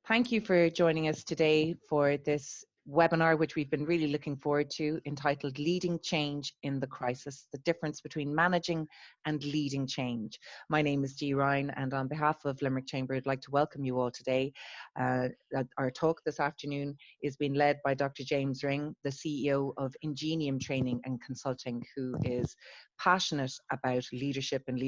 Thank you for joining us today for this webinar, which we've been really looking forward to, entitled Leading Change in the Crisis, the difference between managing and leading change. My name is Dee Ryan, and on behalf of Limerick Chamber, I'd like to welcome you all today. Our talk this afternoon is being led by Dr. James Ring, the CEO of Ingenium Training and Consulting, who is passionate about leadership and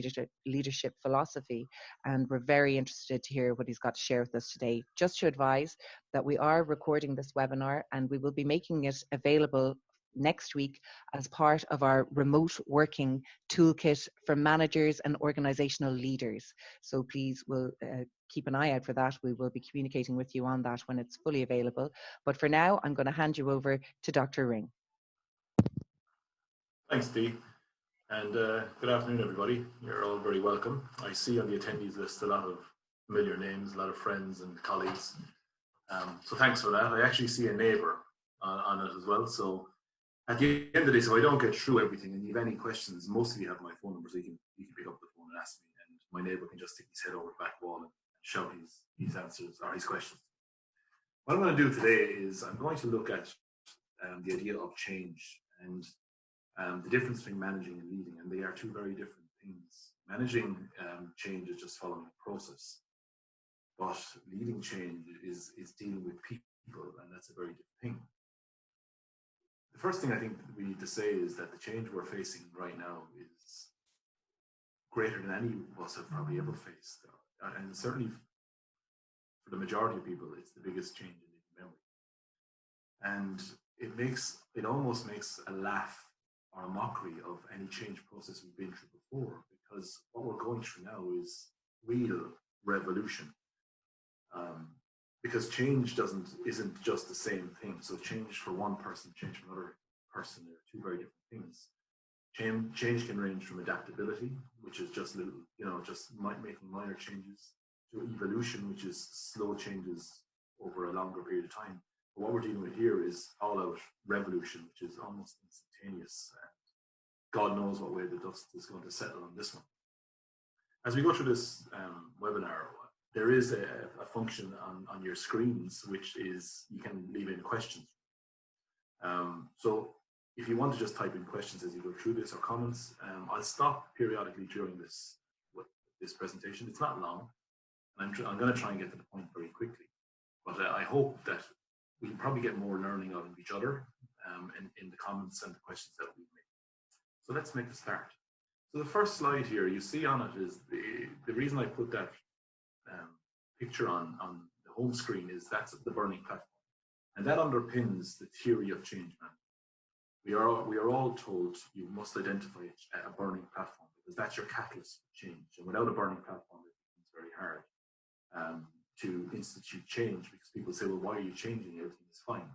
leadership philosophy, and we're very interested to hear what he's got to share with us today. Just to advise that we are recording this webinar and we will be making it available next week as part of our remote working toolkit for managers and organizational leaders. So please we'll keep an eye out for that. We will be communicating with you on that when it's fully available. But for now, I'm going to hand you over to Dr. Ring. Thanks, Dee. And good afternoon, everybody. You're all very welcome. I see on the attendees list a lot of familiar names, a lot of friends and colleagues. So thanks for that. I actually see a neighbour on it as well. So at the end of the day, so I don't get through everything and you have any questions, most of you have my phone number, so you can pick up the phone and ask me, and my neighbour can just stick his head over the back wall and shout his answers or his questions. What I'm going to do today is I'm going to look at the idea of change and the difference between managing and leading, and they are two very different things. Managing change is just following a process, but leading change is dealing with people, and that's a very different thing. The first thing I think we need to say is that the change we're facing right now is greater than any of us have probably ever faced, and certainly for the majority of people, it's the biggest change in living memory. And it almost makes a laugh or a mockery of any change process we've been through before, because what we're going through now is real revolution. Because change isn't just the same thing. So change for one person, change for another person, they're two very different things. Change can range from adaptability, which is just little, just making minor changes, to evolution, which is slow changes over a longer period of time. But what we're dealing with here is all-out revolution, which is almost instantaneous. God knows what way the dust is going to settle on this one. As we go through this webinar, there is a function on your screens, which is you can leave in questions. So if you want to just type in questions as you go through this or comments, I'll stop periodically during this presentation. It's not long, and I'm going to try and get to the point very quickly. But I hope that we can probably get more learning out of each other in the comments and the questions that we make. So let's make a start. So the first slide here, you see on it is the reason I put that picture on the home screen is that's the burning platform. And that underpins the theory of change management. We are all told you must identify a burning platform because that's your catalyst for change. And without a burning platform, it becomes very hard to institute change, because people say, well, why are you changing? Everything is fine.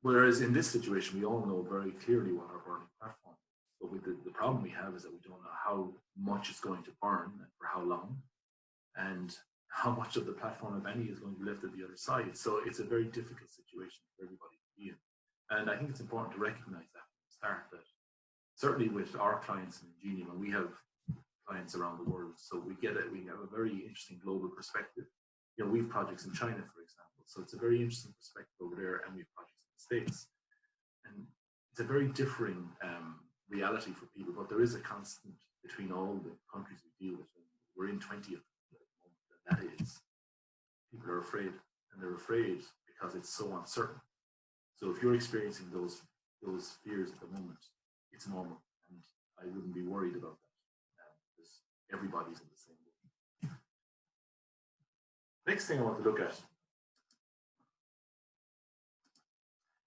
Whereas in this situation, we all know very clearly what our burning platform is. But with the problem we have is that we don't know how much it's going to burn and for how long, and how much of the platform, if any, is going to be left at the other side. So it's a very difficult situation for everybody to be in. And I think it's important to recognize that from the start, that certainly with our clients in Ingenium, and we have clients around the world, so we have a very interesting global perspective. We have projects in China, for example, so it's a very interesting perspective over there, and we have projects in the States. And it's a very differing reality for people, but there is a constant between all the countries we deal with. And we're in 20 of them at the moment, and that is people are afraid, and they're afraid because it's so uncertain. So if you're experiencing those fears at the moment, it's normal, and I wouldn't be worried about that because everybody's in the same boat. Next thing I want to look at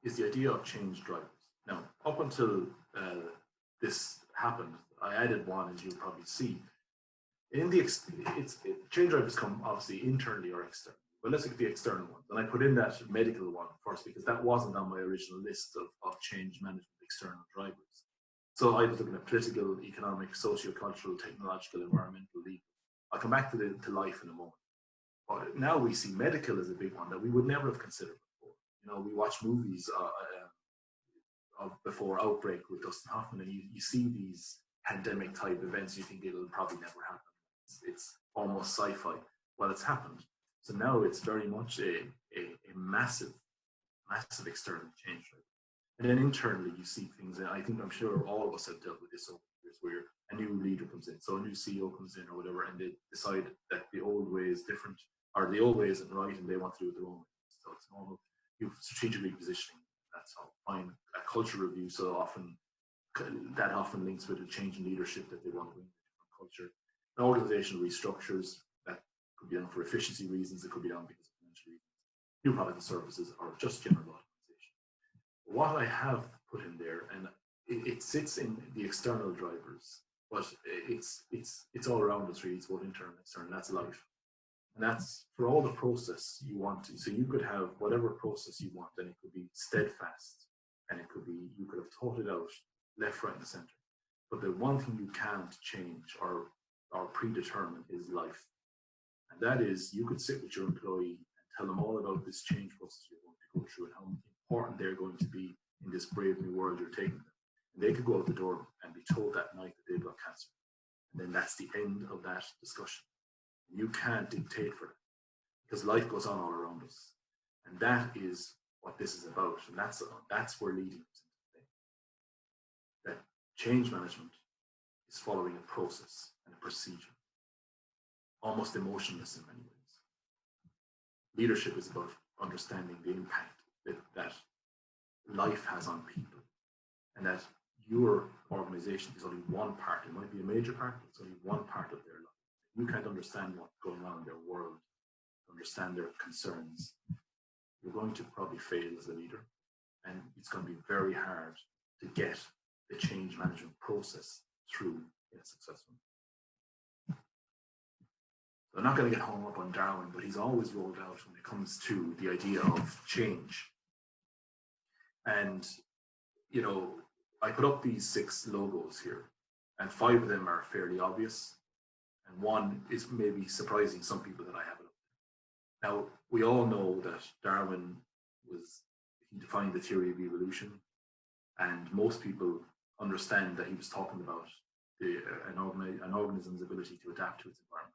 is the idea of change drivers. Now, up until this happened, I added one, as you'll probably see. Change drivers come obviously internally or externally. But let's look at the external ones. And I put in that medical one first because that wasn't on my original list of change management external drivers. So I was looking at political, economic, socio-cultural, technological, environmental, legal. I'll come back to life in a moment. But now we see medical as a big one that we would never have considered before. We watch movies before outbreak with Dustin Hoffman, and you see these pandemic type events, you think it'll probably never happen. It's almost sci-fi. well, it's happened. So now it's very much a massive, massive external change. Right? And then internally, you see things, and I'm sure all of us have dealt with this over the years, where a new leader comes in, so a new CEO comes in or whatever, and they decide that the old way is different, or the old way isn't right, and they want to do it their own way. So it's normal. You strategically positioning. That's how. Fine. A culture review. So that often links with a change in leadership that they want to bring a different culture. An organizational restructures that could be done for efficiency reasons. It could be done because of financial reasons. New product and services, or just general optimization. What I have put in there, and it sits in the external drivers, but it's all around us really. It's both internal and external. That's life. And that's for all the process you want to. So you could have whatever process you want, and it could be steadfast, and it could be, you could have thought it out left, right, and center. But the one thing you can't change or predetermine is life. And that is, you could sit with your employee and tell them all about this change process you're going to go through and how important they're going to be in this brave new world you're taking them. And they could go out the door and be told that night that they've got cancer. And then that's the end of that discussion. You can't dictate for them because life goes on all around us. And that is what this is about. And that's where leading is into today. That change management is following a process and a procedure, almost emotionless in many ways. Leadership is about understanding the impact that life has on people, and that your organization is only one part. It might be a major part, but it's only one part of their life. You can't understand what's going on in their world, understand their concerns. You're going to probably fail as a leader, and it's going to be very hard to get the change management process through in a successful. So I'm not going to get hung up on Darwin, but he's always rolled out when it comes to the idea of change. And, you know, I put up these 6 logos here, and 5 of them are fairly obvious. And one is maybe surprising some people that I have it up. Now, we all know that Darwin he defined the theory of evolution, and most people understand that he was talking about an organism's ability to adapt to its environment.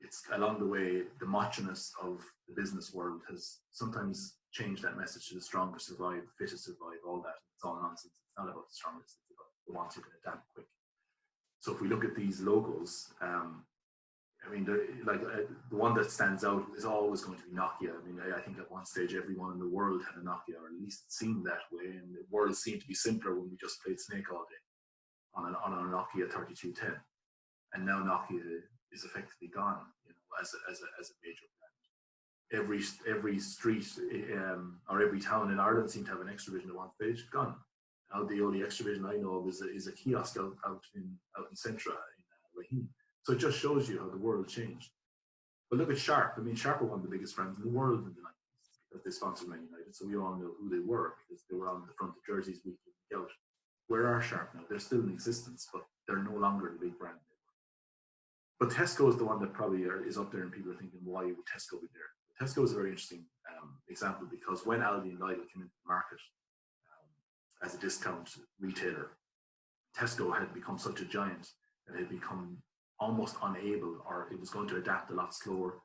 It's along the way, the machiness of the business world has sometimes changed that message to the stronger survive, the fittest survive, all that. It's all nonsense. It's not about the strongest, it's about the ones who can adapt quick. So if we look at these logos, I mean, the one that stands out is always going to be Nokia. I mean, I think at one stage everyone in the world had a Nokia, or at least it seemed that way. And the world seemed to be simpler when we just played Snake all day on a Nokia 3210. And now Nokia is effectively gone, you know, as a major brand. Every street or every town in Ireland seemed to have an Extravision at one stage. Gone. Now the only Extravision I know of is a kiosk out in Centra in Raheen. So it just shows you how the world changed. But look at Sharp. I mean, Sharp were one of the biggest brands in the world in the 90s because they sponsored Man United. So we all know who they were because they were on the front of jerseys week in, week out. Where are Sharp now? They're still in existence, but they're no longer the big brand they were. But Tesco is the one that probably is up there, and people are thinking, why would Tesco be there? Tesco is a very interesting example because when Aldi and Lidl came into the market as a discount retailer, Tesco had become such a giant that it had become almost unable, or it was going to adapt a lot slower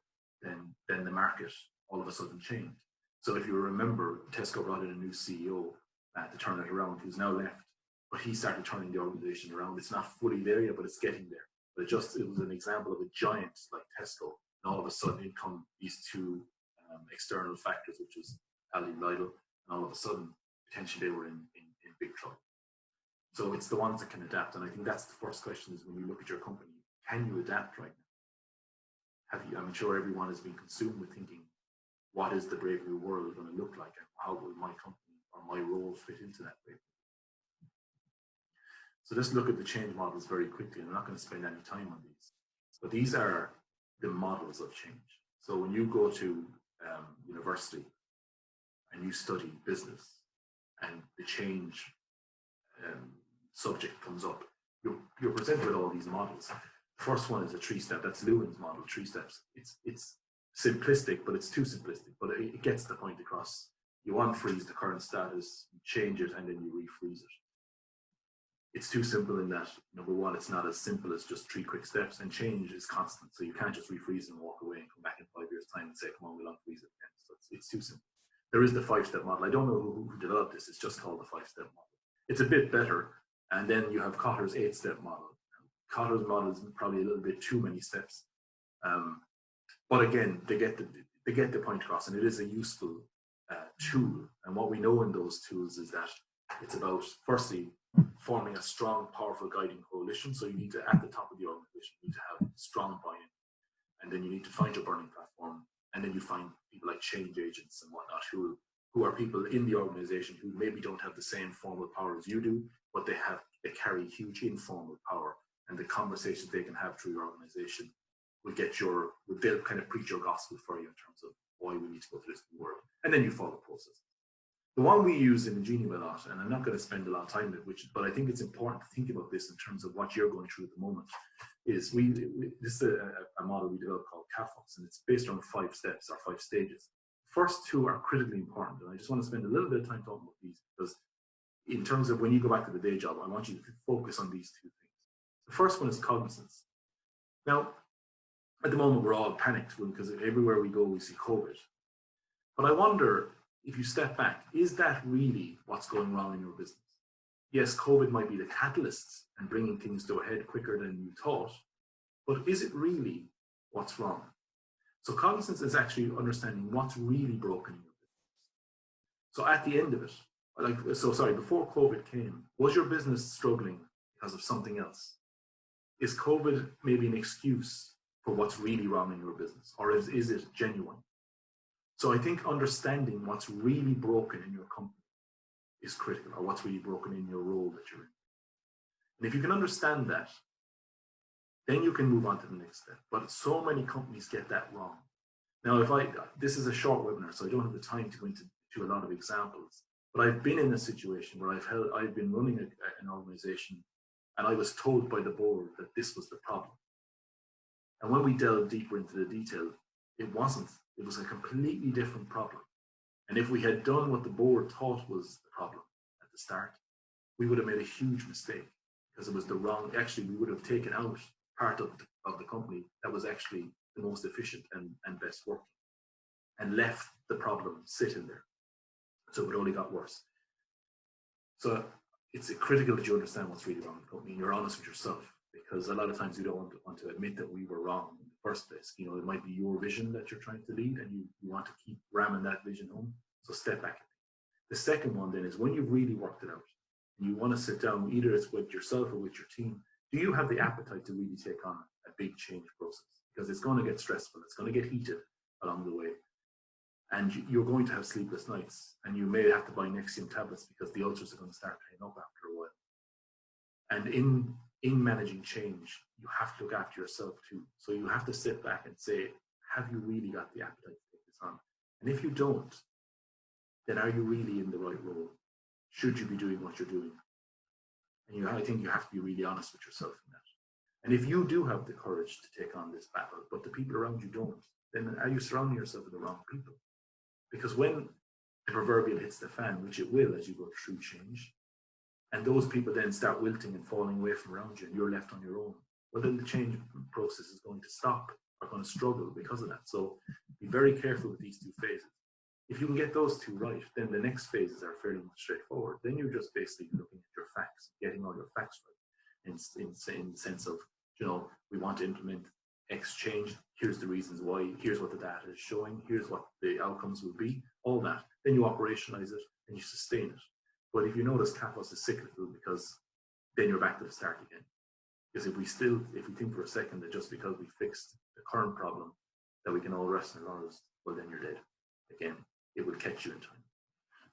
than the market all of a sudden changed. So if you remember, Tesco brought in a new CEO to turn it around, who's now left, but he started turning the organization around. It's not fully there yet, but it's getting there. But it was an example of a giant like Tesco, and all of a sudden in come these 2 external factors, which was Aldi and Lidl, and all of a sudden potentially they were in big trouble. So it's the ones that can adapt, and I think that's the first question: is when you look at your company, can you adapt right now? I'm sure everyone has been consumed with thinking, what is the brave new world going to look like, and how will my company or my role fit into that brave new world? So let's look at the change models very quickly, and I'm not going to spend any time on these, but these are the models of change. So when you go to university and you study business and the change subject comes up, you're presented with all these models. The first one is a 3-step. That's Lewin's model, 3 steps. It's simplistic, but it's too simplistic, but it gets the point across. You unfreeze the current status, you change it, and then you refreeze it. it's too simple in that, number one, it's not as simple as just 3 quick steps, and change is constant. So you can't just refreeze and walk away and come back in 5 years' time and say, come on, we'll unfreeze it again. So it's too simple. There is the 5-step model. I don't know who developed this. It's just called the 5-step model. It's a bit better. And then you have Kotter's 8-step model. Kotter's model is probably a little bit too many steps. But again, they get the point across, and it is a useful tool. And what we know in those tools is that it's about, firstly, forming a strong, powerful guiding coalition. So you need to, at the top of the organization, you need to have strong buy-in. And then you need to find your burning platform. And then you find people like change agents and whatnot who are people in the organization who maybe don't have the same formal power as you do, but they carry huge informal power. And the conversations they can have through your organization they'll kind of preach your gospel for you in terms of why we need to go through this new world. And then you follow the process. The one we use in Ingenium a lot, and I'm not going to spend a lot of time on it, but I think it's important to think about this in terms of what you're going through at the moment, is this is a model we developed called CAFOS, and it's based on 5 steps or 5 stages. The first 2 are critically important, and I just want to spend a little bit of time talking about these, because in terms of when you go back to the day job, I want you to focus on these 2 things. The first one is cognizance. Now, at the moment, we're all panicked because everywhere we go, we see COVID. But I wonder, if you step back, is that really what's going wrong in your business? Yes, COVID might be the catalyst and bringing things to a head quicker than you thought, but is it really what's wrong? So cognizance is actually understanding what's really broken in your business. So at the end of it, before COVID came, was your business struggling because of something else? Is COVID maybe an excuse for what's really wrong in your business, or is it genuine? So I think understanding what's really broken in your company is critical, or what's really broken in your role that you're in. And if you can understand that, then you can move on to the next step. But so many companies get that wrong. Now, this is a short webinar, so I don't have the time to go into a lot of examples, but I've been in a situation where I've been running an organization, and I was told by the board that this was the problem. And when we delved deeper into the detail, it wasn't. It was a completely different problem. And if we had done what the board thought was the problem at the start, we would have made a huge mistake, because it was the wrong, actually, we would have taken out part of the company that was actually the most efficient and best working, and left the problem sitting there. So it only got worse. So it's critical that you understand what's really wrong with the company, and you're honest with yourself, because a lot of times you don't want to admit that we were wrong in the first place. You know, it might be your vision that you're trying to lead, and you want to keep ramming that vision home. So step back. The second one then is, when you've really worked it out, and you want to sit down, either it's with yourself or with your team, do you have the appetite to really take on a big change process? Because it's going to get stressful, it's going to get heated along the way. And you're going to have sleepless nights, and you may have to buy Nexium tablets because the ulcers are going to start playing up after a while. And in managing change, you have to look after yourself too. So you have to sit back and say, have you really got the appetite to take this on? And if you don't, then are you really in the right role? Should you be doing what you're doing? And I think you have to be really honest with yourself in that. And if you do have the courage to take on this battle, but the people around you don't, then are you surrounding yourself with the wrong people? Because when the proverbial hits the fan, which it will as you go through change, and those people then start wilting and falling away from around you, and you're left on your own, well, then the change process is going to stop, or going to struggle because of that. So be very careful with these 2 phases. If you can get those 2 right, then the next phases are fairly much straightforward. Then you're just basically looking at your facts, getting all your facts right, in the sense of, we want to implement X change, here's the reasons why, here's what the data is showing, here's what the outcomes will be, all that. Then you operationalize it and you sustain it. But if you notice, CAFOS is cyclical, because then you're back to the start again. Because if we think for a second that just because we fixed the current problem that we can all rest in our laurels, well, then you're dead. Again, it will catch you in time.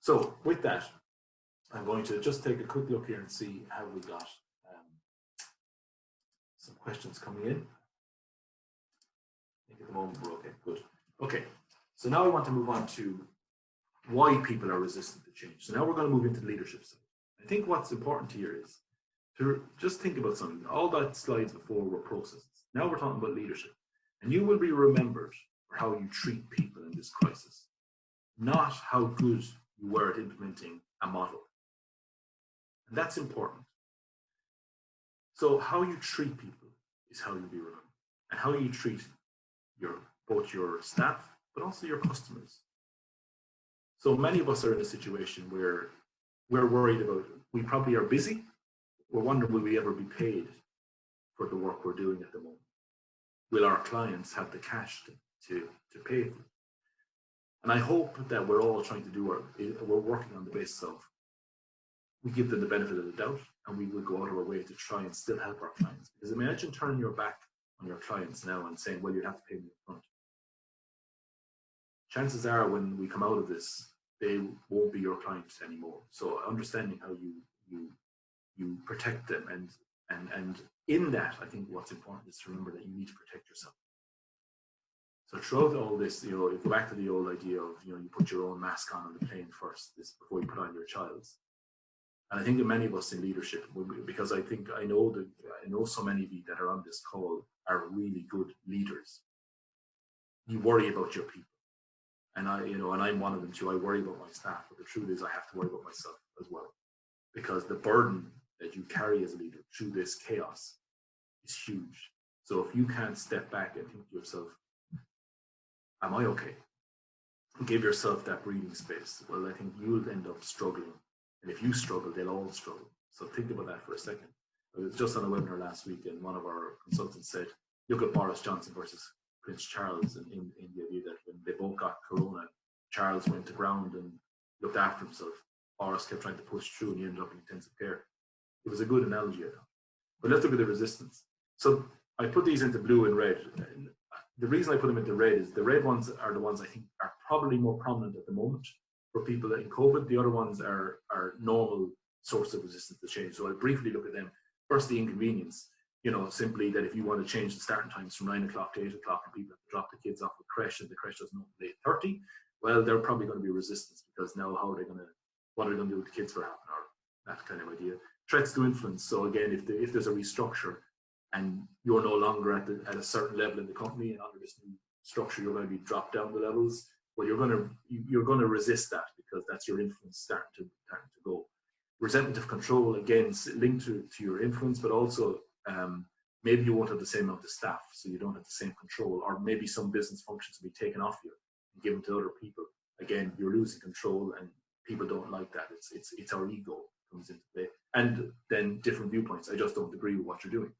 So with that, I'm going to just take a quick look here and see how we got some questions coming in. I think at the moment we're okay, good. Okay, so now I want to move on to why people are resistant to change. So now we're going to move into the leadership side. I think what's important here is to just think about something. All that slides before were processes. Now we're talking about leadership. And you will be remembered for how you treat people in this crisis, not how good you were at implementing a model. And that's important. So how you treat people is how you'll be remembered, and how you treat both your staff, but also your customers. So many of us are in a situation where we're worried about, we probably are busy, we're wondering, will we ever be paid for the work we're doing at the moment? Will our clients have the cash to pay for it? And I hope that we're all trying to do we're working on the basis of, we give them the benefit of the doubt, and we will go out of our way to try and still help our clients. Because imagine turning your back on your clients now and saying, well, you have to pay me up front. Chances are when we come out of this, they won't be your clients anymore. So understanding how you protect them, and in that, I think what's important is to remember that you need to protect yourself. So throughout all this, you go back to the old idea of, you put your own mask on the plane first, before you put on your child's. And I think that many of us in leadership, because I know so many of you that are on this call are really good leaders. You worry about your people. And I'm one of them too. I worry about my staff, but the truth is I have to worry about myself as well. Because the burden that you carry as a leader through this chaos is huge. So if you can't step back and think to yourself, am I okay? Give yourself that breathing space. Well, I think you'll end up struggling. And if you struggle, they'll all struggle. So think about that for a second. I was just on a webinar last week, and one of our consultants said, look at Boris Johnson versus Prince Charles in the idea that when they both got corona, Charles went to ground and looked after himself. Boris kept trying to push through, and he ended up in intensive care. It was a good analogy, I thought. But let's look at the resistance. So I put these into blue and red. The reason I put them into red is the red ones are the ones I think are probably more prominent at the moment for people in COVID. The other ones are normal source of resistance to change. So I'll briefly look at them. First, the inconvenience. Simply that if you want to change the starting times from 9 o'clock to 8 o'clock, and people have to drop the kids off at creche, and the creche doesn't open at 8:30, well, they're probably going to be resistance, because now what are they going to do with the kids for half an hour? That kind of idea. Threats to influence. So again, if there's a restructure and you're no longer at a certain level in the company, and under this new structure you're going to be dropped down the levels, well, you're going to resist that, because that's your influence starting to go. Resentment of control, again, linked to your influence, but also maybe you won't have the same amount of staff, so you don't have the same control, or maybe some business functions will be taken off you and given to other people. Again, you're losing control, and people don't like that. It's our ego comes into play, and then different viewpoints. I just don't agree with what you're doing.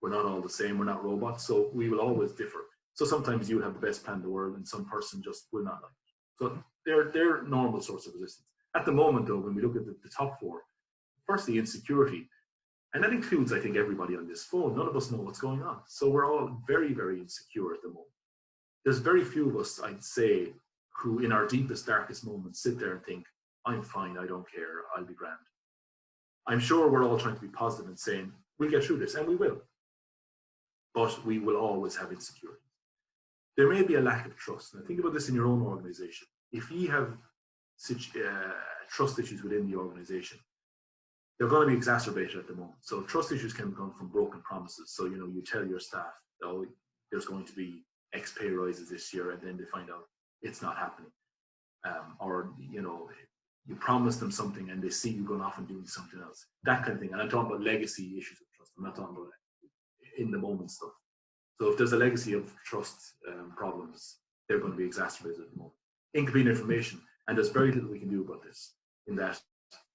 We're not all the same. We're not robots, so we will always differ. So sometimes you have the best plan in the world, and some person just will not like it. So they're normal sorts of resistance. At the moment, though, when we look at the top four, firstly, insecurity. And that includes, I think, everybody on this phone. None of us know what's going on. So we're all very, very insecure at the moment. There's very few of us, I'd say, who in our deepest, darkest moments sit there and think, I'm fine, I don't care, I'll be grand. I'm sure we're all trying to be positive and saying, we'll get through this, and we will. But we will always have insecurity. There may be a lack of trust. Now think about this in your own organization. If you have trust issues within the organization, they're going to be exacerbated at the moment. So trust issues can come from broken promises. So, you tell your staff, oh, there's going to be X pay rises this year, and then they find out it's not happening. Or, you promise them something and they see you going off and doing something else. That kind of thing. And I'm talking about legacy issues of trust. I'm not talking about in the moment stuff. So if there's a legacy of trust problems, they're going to be exacerbated at the moment. Incomplete information. And there's very little we can do about this, in that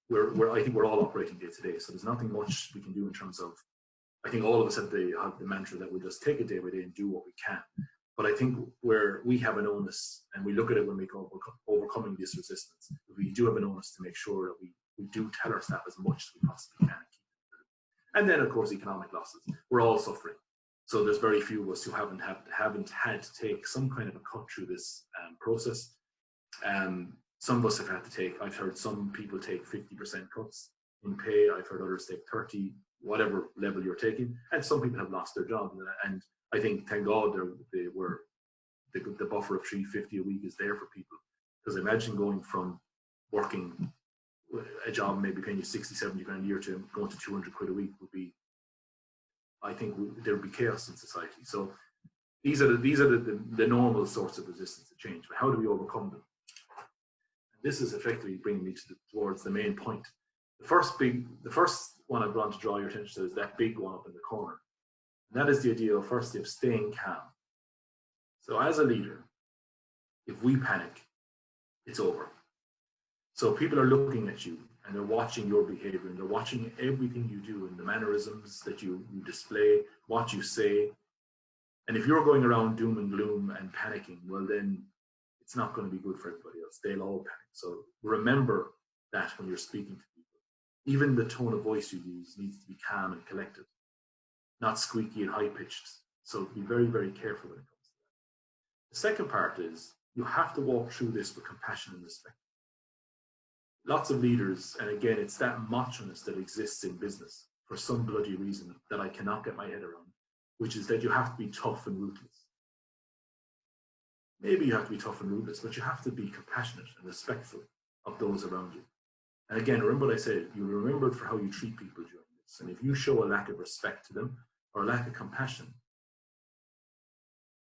I think we're all operating day to day. So there's nothing much we can do in terms of, I think all of us have the mantra that we'll just take it day by day and do what we can. But I think where we have an onus, and we look at it when we go overcoming this resistance, we do have an onus to make sure that we do tell our staff as much as we possibly can. And then, of course, economic losses. We're all suffering. So there's very few of us who haven't had to take some kind of a cut through this process. Some of us have had to take, I've heard some people take 50% cuts in pay. I've heard others take 30, whatever level you're taking. And some people have lost their job. And I think, thank God, the buffer of $350 a week is there for people. Because imagine going from working a job maybe paying you 60, 70 grand a year to going to 200 quid a week would be, I think there would be chaos in society. So these are the normal sorts of resistance to change. But how do we overcome them? And this is effectively bringing me towards the main point. The first one I want to draw your attention to is that big one up in the corner. And that is the idea of firstly of staying calm. So as a leader, if we panic, it's over. So people are looking at you and they're watching your behavior and they're watching everything you do and the mannerisms that you display, what you say. And if you're going around doom and gloom and panicking, well, then it's not going to be good for everybody else. They'll all panic. So remember that when you're speaking to people. Even the tone of voice you use needs to be calm and collected, not squeaky and high-pitched. So be very, very careful when it comes to that. The second part is you have to walk through this with compassion and respect. Lots of leaders, and again, it's that macho-ness that exists in business for some bloody reason that I cannot get my head around, which is that you have to be tough and ruthless. Maybe you have to be tough and ruthless, but you have to be compassionate and respectful of those around you. And again, remember what I said, you're remembered for how you treat people during this. And if you show a lack of respect to them or a lack of compassion,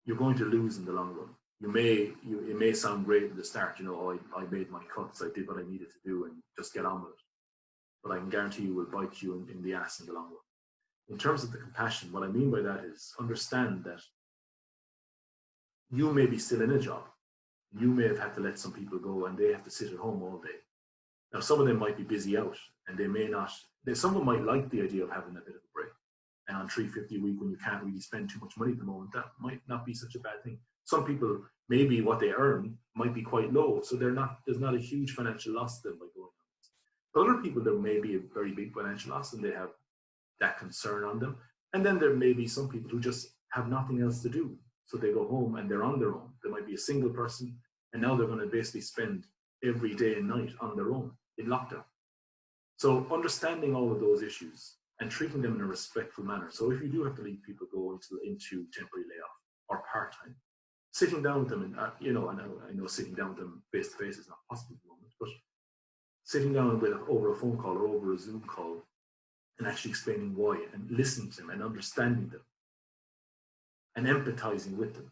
you're going to lose in the long run. It may sound great at the start, I made my cuts, I did what I needed to do and just get on with it. But I can guarantee you will bite you in the ass in the long run. In terms of the compassion, what I mean by that is understand that you may be still in a job. You may have had to let some people go and they have to sit at home all day. Now, some of them might be busy out and they may not, some of them might like the idea of having a bit of a break. And on $350 a week when you can't really spend too much money at the moment, that might not be such a bad thing. Some people, maybe what they earn might be quite low, so there's not a huge financial loss to them by going on this. But other people, there may be a very big financial loss and they have that concern on them. And then there may be some people who just have nothing else to do. So they go home and they're on their own. There might be a single person and now they're going to basically spend every day and night on their own in lockdown. So understanding all of those issues and treating them in a respectful manner. So if you do have to leave people go into temporary layoff or part-time, sitting down with them, and I know sitting down with them face-to-face is not possible at the moment, but sitting down over a phone call or over a Zoom call and actually explaining why and listening to them and understanding them and empathizing with them.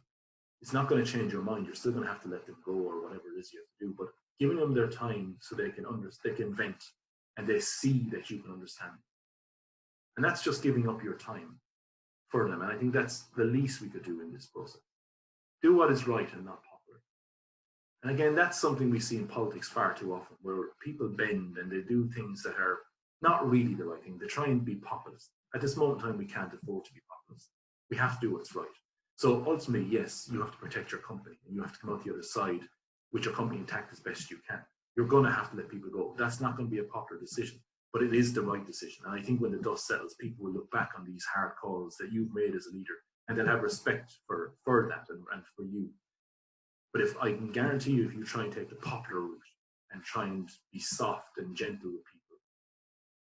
It's not going to change your mind. You're still going to have to let them go or whatever it is you have to do, but giving them their time so they can vent and they see that you can understand. And that's just giving up your time for them. And I think that's the least we could do in this process. Do what is right and not popular. And again, that's something we see in politics far too often, where people bend and they do things that are not really the right thing. They try and be populist. At this moment in time, we can't afford to be populist. We have to do what's right. So ultimately, yes, you have to protect your company and you have to come out the other side with your company intact as best you can. You're going to have to let people go. That's not going to be a popular decision, but it is the right decision. And I think when the dust settles, people will look back on these hard calls that you've made as a leader and they'll have respect for that and for you. But if I can guarantee you, if you try and take the popular route and try and be soft and gentle with people,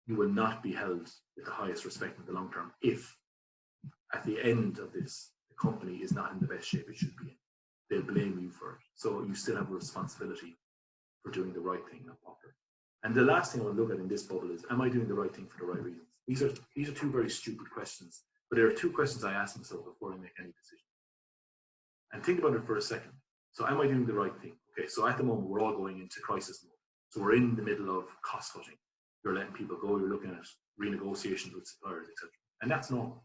you will not be held with the highest respect in the long term if at the end of this, the company is not in the best shape it should be in. They'll blame you for it. So you still have a responsibility for doing the right thing, not popular. And the last thing I want to look at in this bubble is, am I doing the right thing for the right reasons? These are two very stupid questions, but there are two questions I ask myself before I make any decision. And think about it for a second. So am I doing the right thing? Okay, so at the moment, we're all going into crisis mode. So we're in the middle of cost cutting. You're letting people go, you're looking at renegotiations with suppliers, etc. And that's normal.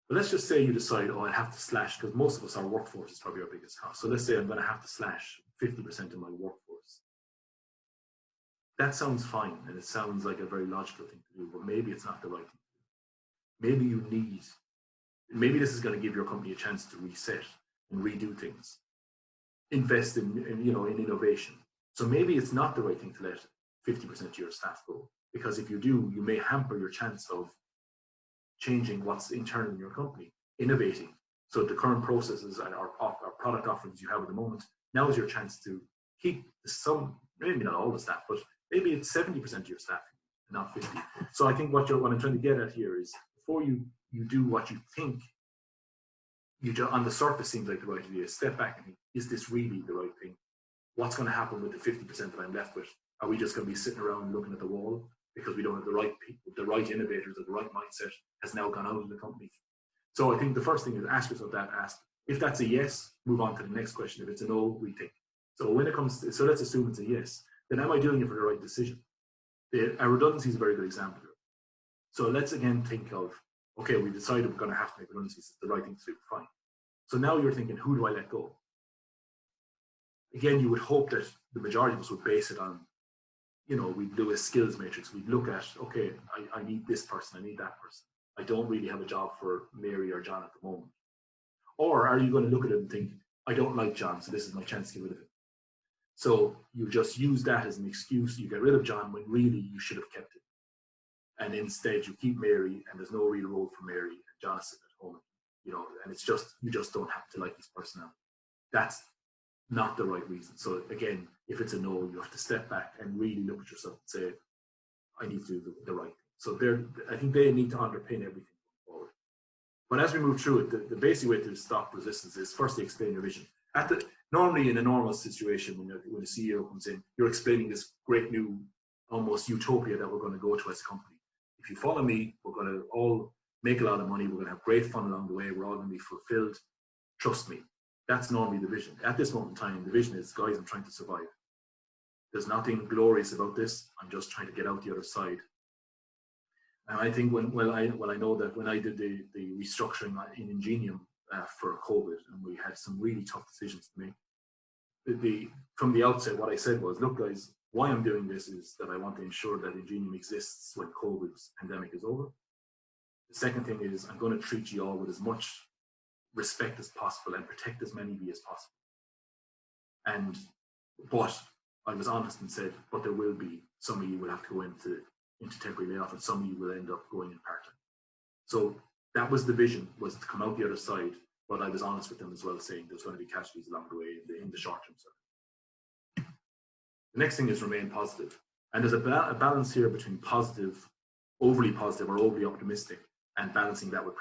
But let's just say you decide, I have to slash, because most of us, our workforce is probably our biggest cost. So let's say I'm going to have to slash 50% of my workforce. That sounds fine, and it sounds like a very logical thing to do, but maybe it's not the right thing to do. Maybe this is going to give your company a chance to reset and redo things, invest in innovation. So maybe it's not the right thing to let 50% of your staff go, because if you do, you may hamper your chance of changing what's internal in your company, innovating. So the current processes and our product offerings you have at the moment, now is your chance to keep some, maybe not all the staff, but maybe it's 70% of your staff, not 50. So I think what I'm trying to get at here is, before you do what you think, on the surface seems like the right idea, step back and think, is this really the right thing? What's going to happen with the 50% that I'm left with? Are we just going to be sitting around looking at the wall because we don't have the right people, the right innovators, or the right mindset has now gone out of the company? So I think the first thing is ask yourself that. If that's a yes, move on to the next question. If it's a no, rethink. So when it comes to, so let's assume it's a yes, then am I doing it for the right decision? A redundancy is a very good example. So let's again think of, okay, we decided we're going to have to make redundancies. It's the right thing to do, fine. So now you're thinking, who do I let go? Again, you would hope that the majority of us would base it on, we'd do a skills matrix. We'd look at, okay, I need this person, I need that person. I don't really have a job for Mary or John at the moment. Or are you going to look at it and think, I don't like John, so this is my chance to get rid of him. So you just use that as an excuse. You get rid of John when really you should have kept him. And instead you keep Mary, and there's no real role for Mary, and John is sitting at home, and it's just, you just don't have to like his personality. That's not the right reason. So again, if it's a no, you have to step back and really look at yourself and say, I need to do the right thing. So I think they need to underpin everything forward. But as we move through it, the basic way to stop resistance is firstly explain your vision. Normally in a normal situation, when a CEO comes in, you're explaining this great new, almost utopia that we're going to go to as a company. If you follow me, we're going to all make a lot of money. We're going to have great fun along the way. We're all going to be fulfilled. Trust me. That's normally the vision. At this moment in time, the vision is, guys, I'm trying to survive. There's nothing glorious about this. I'm just trying to get out the other side. And I think I know that when I did the restructuring in Ingenium for COVID, and we had some really tough decisions to make. From the outset, what I said was, look, guys, why I'm doing this is that I want to ensure that Ingenium exists when COVID's pandemic is over. The second thing is I'm going to treat you all with as much respect as possible and protect as many of you as possible. But I was honest and said, but there will be, some of you will have to go into temporary layoff, and some of you will end up going in part-time. So that was the vision, was to come out the other side. But I was honest with them as well, saying there's going to be casualties along the way in the short term. The next thing is remain positive. And there's a balance here between overly positive or overly optimistic, and balancing that with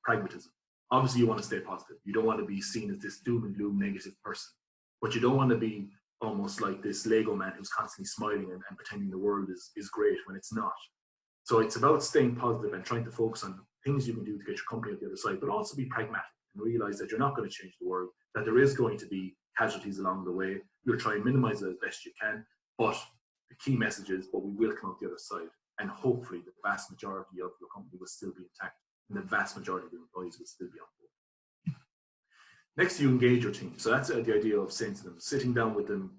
pragmatism. Obviously, you want to stay positive. You don't want to be seen as this doom and gloom negative person, but you don't want to be almost like this Lego man who's constantly smiling and pretending the world is great when it's not. So it's about staying positive and trying to focus on things you can do to get your company at the other side, but also be pragmatic and realize that you're not going to change the world, that there is going to be casualties along the way. You'll try and minimize it as best you can, but the key message is, but we will come out the other side, and hopefully the vast majority of your company will still be intact, and the vast majority of the employees will still be on board. Next, you engage your team. So that's the idea of saying to them, sitting down with them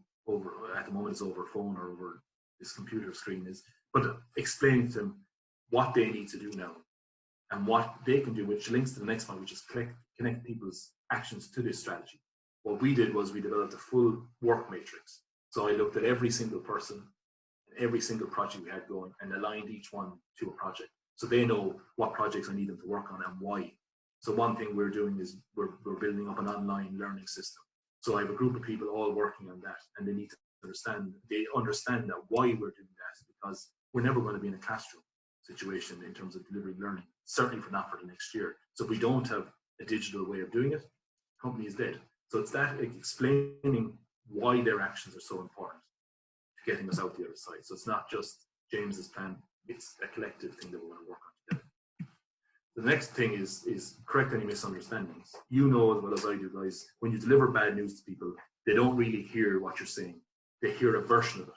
at the moment it's over phone or over this computer screen but explaining to them what they need to do now and what they can do, which links to the next one, which is connect people's actions to this strategy. What we did was we developed a full work matrix. So I looked at every single person, every single project we had going, and aligned each one to a project. So they know what projects I need them to work on and why. So one thing we're doing is we're building up an online learning system. So I have a group of people all working on that, and they need to understand that why we're doing that, because we're never going to be in a classroom situation in terms of delivering learning, certainly not for the next year. So if we don't have a digital way of doing it, the company is dead. So it's that explaining why their actions are so important to getting us out the other side. So it's not just James's plan, it's a collective thing that we're going to work on together. The next thing is correct any misunderstandings. You know as well as I do, guys, when you deliver bad news to people, they don't really hear what you're saying. They hear a version of it.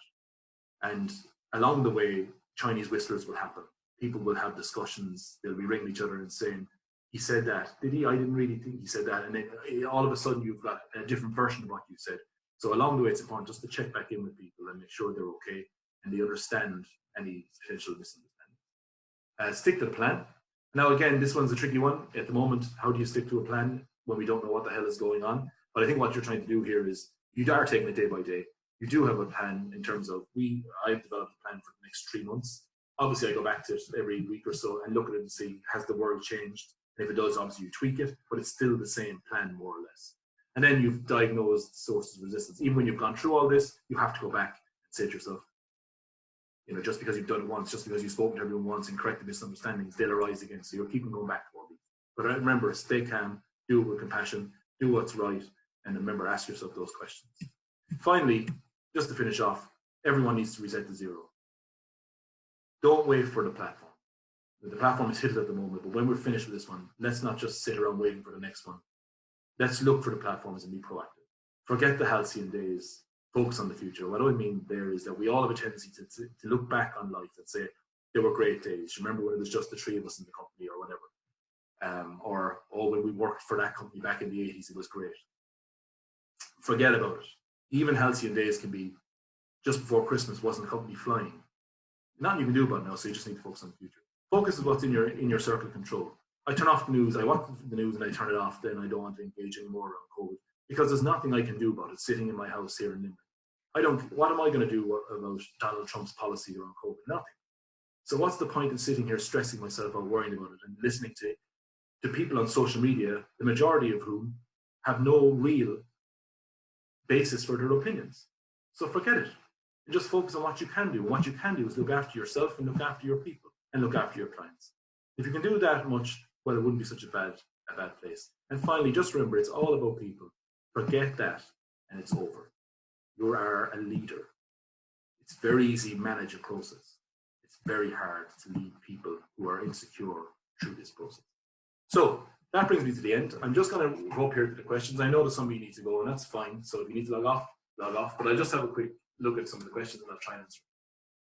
And along the way, Chinese whistlers will happen. People will have discussions. They'll be ringing each other and saying, he said that. Did he? I didn't really think he said that. And then all of a sudden, you've got a different version of what you said. So along the way, it's important just to check back in with people and make sure they're okay and they understand any potential misunderstanding. Stick to the plan. Now, again, this one's a tricky one. At the moment, how do you stick to a plan when we don't know what the hell is going on? But I think what you're trying to do here is you are taking it day by day. You do have a plan in terms of I've developed a plan for the next 3 months. Obviously, I go back to it every week or so and look at it and see, has the world changed? And if it does, obviously you tweak it, but it's still the same plan more or less. And then you've diagnosed sources of resistance. Even when you've gone through all this, you have to go back and say to yourself, just because you've done it once, just because you've spoken to everyone once and corrected misunderstandings, they'll arise again. So you're keeping going back to all these. But remember, stay calm, do it with compassion, do what's right, and remember, ask yourself those questions. Finally, just to finish off, everyone needs to reset to zero. Don't wait for the platform. The platform is hit at the moment, but when we're finished with this one, let's not just sit around waiting for the next one. Let's look for the platforms and be proactive. Forget the halcyon days. focus on the future. What I mean there is that we all have a tendency to look back on life and say, they were great days. Remember when it was just the three of us in the company or whatever. Or, oh, when we worked for that company back in the 80s, it was great. Forget about it. Even halcyon days can be, just before Christmas, wasn't the company flying? Nothing you can do about it now, so you just need to focus on the future. Focus is what's in your circle of control. I turn off the news, I watch the news and I turn it off, then I don't want to engage anymore around COVID, because there's nothing I can do about it sitting in my house here in Limerick. What am I going to do about Donald Trump's policy around COVID? Nothing. So what's the point in sitting here stressing myself out, worrying about it, and listening to people on social media, the majority of whom have no real basis for their opinions? So forget it. And just focus on what you can do. And what you can do is look after yourself and look after your people and look after your clients. If you can do that much, well, it wouldn't be such a bad place. And finally, just remember, it's all about people. Forget that, and it's over. You are a leader. It's very easy to manage a process. It's very hard to lead people who are insecure through this process. So that brings me to the end. I'm just going to go up here to the questions. I know that some of you need to go, and that's fine. So if you need to log off. But I'll just have a quick look at some of the questions and I'll try and answer.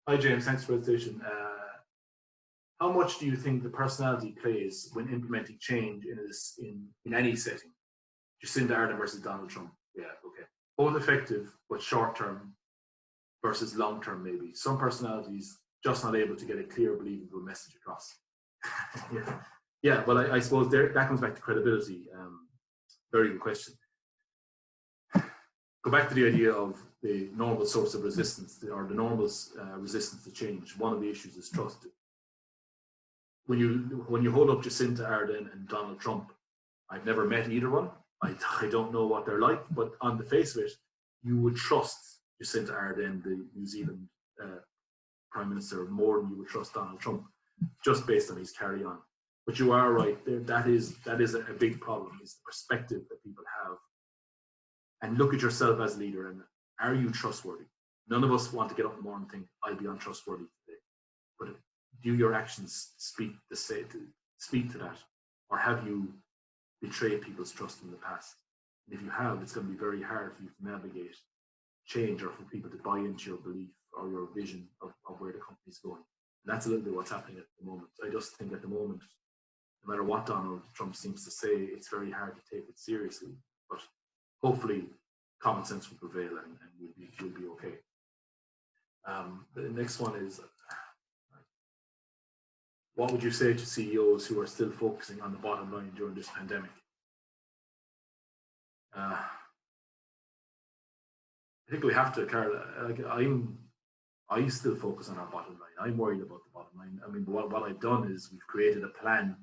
Hi, James. Thanks for the presentation. How much do you think the personality plays when implementing change in any setting? Jacinda Ardern versus Donald Trump. Yeah, okay. Both effective, but short-term versus long-term maybe. Some personalities just not able to get a clear, believable message across. Yeah, well, I suppose that comes back to credibility. Very good question. Go back to the idea of the normal source of resistance, or the normal resistance to change. One of the issues is trust. When you hold up Jacinda Ardern and Donald Trump, I've never met either one. I don't know what they're like, but on the face of it, you would trust Jacinda Ardern, the New Zealand Prime Minister, more than you would trust Donald Trump, just based on his carry-on. But you are right, that is a big problem, is the perspective that people have. And look at yourself as a leader, and are you trustworthy? None of us want to get up in the morning and think, I'll be untrustworthy today. But do your actions speak to that? Or have you betrayed people's trust in the past? And if you have, it's going to be very hard for you to navigate change, or for people to buy into your belief or your vision of where the company is going. And that's a little bit what's happening at the moment. I just think at the moment, no matter what Donald Trump seems to say, it's very hard to take it seriously. But hopefully common sense will prevail, and we'll be okay. The next one is, what would you say to CEOs who are still focusing on the bottom line during this pandemic? I think we have to, Carl. I still focus on our bottom line. I'm worried about the bottom line. I mean, what I've done is we've created a plan,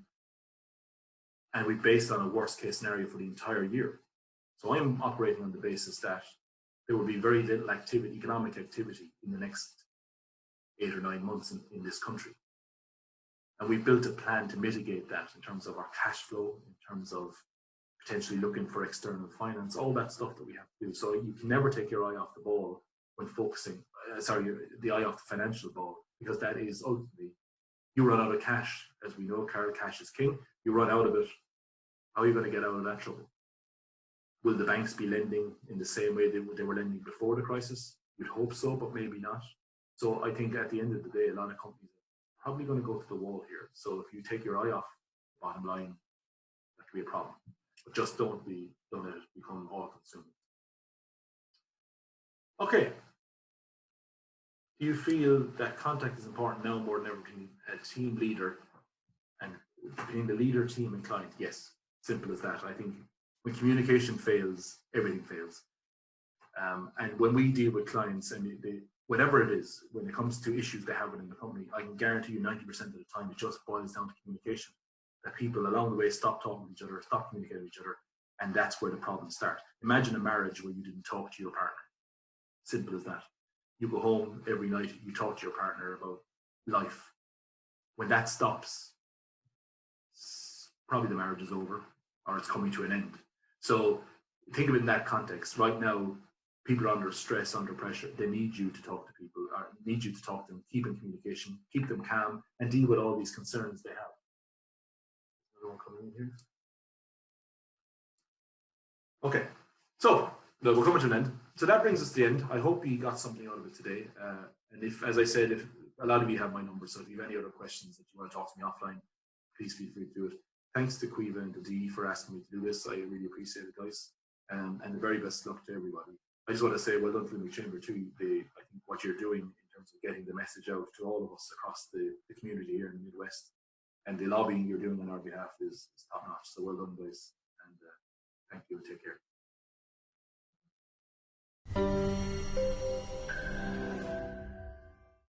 and we've based on a worst case scenario for the entire year. So I'm operating on the basis that there will be very little economic activity in the next 8 or 9 months in this country. And we've built a plan to mitigate that in terms of our cash flow, in terms of potentially looking for external finance, all that stuff that we have to do. So you can never take your eye off the ball when focusing, the eye off the financial ball, because that is ultimately, you run out of cash. As we know, Carl, cash is king. You run out of it. How are you going to get out of that trouble? Will the banks be lending in the same way they were lending before the crisis? You'd hope so, but maybe not. So I think at the end of the day, a lot of companies are probably going to go to the wall here. So if you take your eye off the bottom line, that could be a problem. But just don't let it become all-consuming. Okay. Do you feel that contact is important now more than ever between a team leader and between the leader, team, and client? Yes, simple as that. I think when communication fails, everything fails. And when we deal with clients, and whatever it is, when it comes to issues they have within the company, I can guarantee you 90% of the time it just boils down to communication. That people along the way stop talking to each other, stop communicating with each other, and that's where the problems start. Imagine a marriage where you didn't talk to your partner. Simple as that. You go home every night, you talk to your partner about life. When that stops, probably the marriage is over, or it's coming to an end. So think of it in that context. Right now, people are under stress, under pressure. They need you to talk to people, or need you to talk to them, keep in communication, keep them calm, and deal with all these concerns they have. Another one coming in here. Okay, so look, we're coming to an end. So that brings us to the end. I hope you got something out of it today. And if, as I said, if a lot of you have my number, so if you have any other questions that you want to talk to me offline, please feel free to do it. Thanks to Quiva and to Dee for asking me to do this. I really appreciate it, guys. And the very best luck to everybody. I just want to say well done to the Chamber too. I think what you're doing in terms of getting the message out to all of us across the community here in the Midwest, and the lobbying you're doing on our behalf is top notch. So well done, guys. And thank you and take care.